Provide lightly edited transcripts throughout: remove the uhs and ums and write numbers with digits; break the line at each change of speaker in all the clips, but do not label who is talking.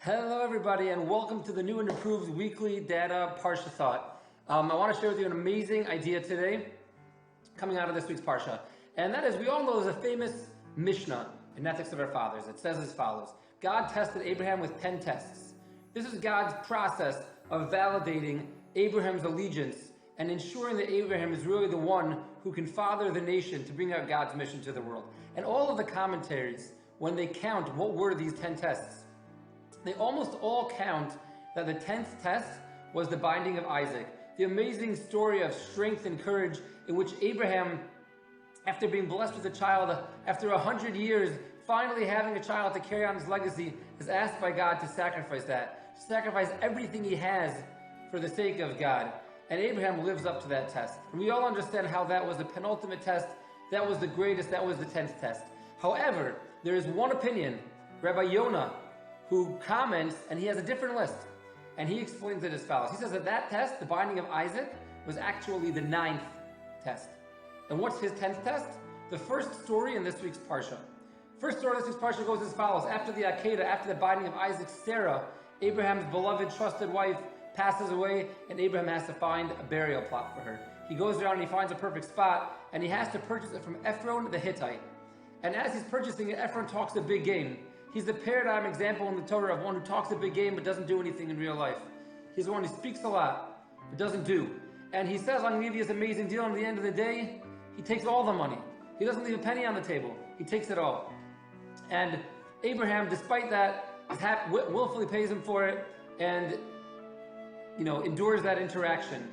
Hello everybody and welcome to the new and improved weekly data Parsha thought. I want to share with you an amazing idea today coming out of this week's Parsha. And that is, we all know there's a famous Mishnah in Ethics of Our Fathers. It says as follows: God tested Abraham with 10 tests. This is God's process of validating Abraham's allegiance and ensuring that Abraham is really the one who can father the nation to bring out God's mission to the world. And all of the commentaries, when they count what were these 10 tests, they almost all count that the 10th test was the binding of Isaac, the amazing story of strength and courage in which Abraham, after being blessed with a child, after 100 years, finally having a child to carry on his legacy, is asked by God to sacrifice everything he has for the sake of God. And Abraham lives up to that test. And we all understand how that was the penultimate test, that was the greatest, that was the 10th test. However, there is one opinion, Rabbi Yonah, who comments, and he has a different list. And he explains it as follows. He says that test, the binding of Isaac, was actually the 9th test. And what's his 10th test? The first story in this week's Parsha. First story of this week's Parsha goes as follows. After the Akedah, after the binding of Isaac, Sarah, Abraham's beloved, trusted wife, passes away, and Abraham has to find a burial plot for her. He goes around and he finds a perfect spot, and he has to purchase it from Ephron the Hittite. And as he's purchasing it, Ephron talks a big game. He's the paradigm example in the Torah of one who talks a big game but doesn't do anything in real life. He's the one who speaks a lot but doesn't do. And he says, I'm going to give you this amazing deal, and at the end of the day, he takes all the money. He doesn't leave a penny on the table. He takes it all. And Abraham, despite that, willfully pays him for it and endures that interaction.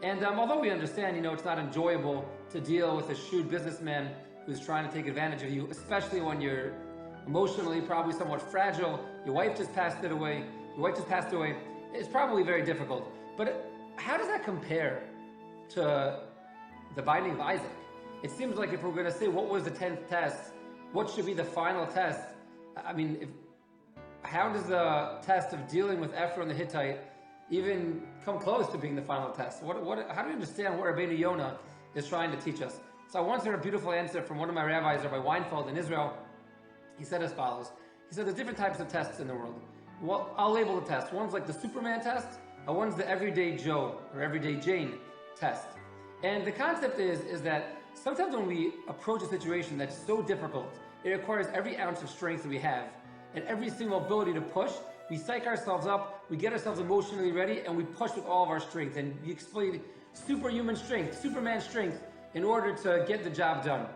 And although we understand, it's not enjoyable to deal with a shrewd businessman who's trying to take advantage of you, especially when you're emotionally probably somewhat fragile, your wife just passed away, it's probably very difficult. But how does that compare to the binding of Isaac? It seems like if we're going to say what was the 10th test, what should be the final test? How does the test of dealing with Ephron the Hittite even come close to being the final test? How do we understand what Rabbeinu Yonah is trying to teach us? So I once heard a beautiful answer from one of my rabbis, Rabbi Weinfeld in Israel. He said as follows. He said there's different types of tests in the world. Well, I'll label the test. One's like the Superman test, and one's the everyday Joe or everyday Jane test. And the concept is that sometimes when we approach a situation that's so difficult, it requires every ounce of strength that we have and every single ability to push. We psych ourselves up, we get ourselves emotionally ready, and we push with all of our strength. And we exploit superhuman strength, Superman strength, in order to get the job done.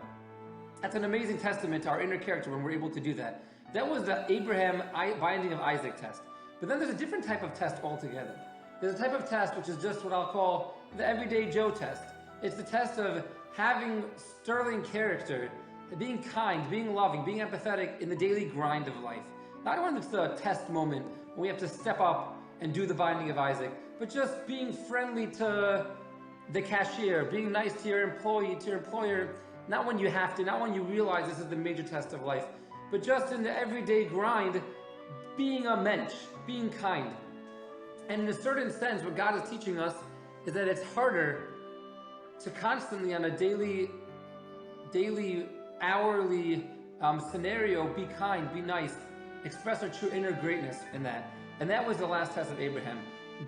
That's an amazing testament to our inner character when we're able to do that. That was the Abraham binding of Isaac test. But then there's a different type of test altogether. There's a type of test which is just what I'll call the everyday Joe test. It's the test of having sterling character, being kind, being loving, being empathetic in the daily grind of life. Not when it's a test moment when we have to step up and do the binding of Isaac, but just being friendly to the cashier, being nice to your employee, to your employer, not when you have to, not when you realize this is the major test of life, but just in the everyday grind, being a mensch, being kind. And in a certain sense, what God is teaching us is that it's harder to constantly, on a daily, hourly scenario, be kind, be nice, express our true inner greatness in that. And that was the last test of Abraham.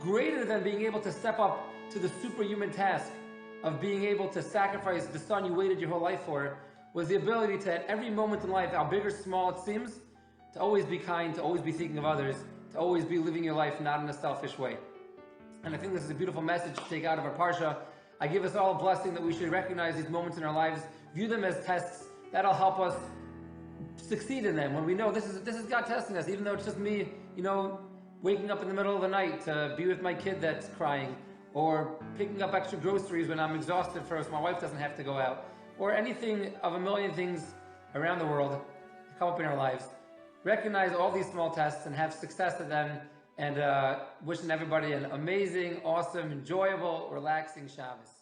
Greater than being able to step up to the superhuman task of being able to sacrifice the son you waited your whole life for, was the ability to, at every moment in life, how big or small it seems, to always be kind, to always be thinking of others, to always be living your life not in a selfish way. And I think this is a beautiful message to take out of our Parsha. I give us all a blessing that we should recognize these moments in our lives, view them as tests. That'll help us succeed in them when we know this is God testing us, even though it's just me, waking up in the middle of the night to be with my kid that's crying, or picking up extra groceries when I'm exhausted first, my wife doesn't have to go out, or anything of a million things around the world that come up in our lives. Recognize all these small tests and have success at them, and wishing everybody an amazing, awesome, enjoyable, relaxing Shabbos.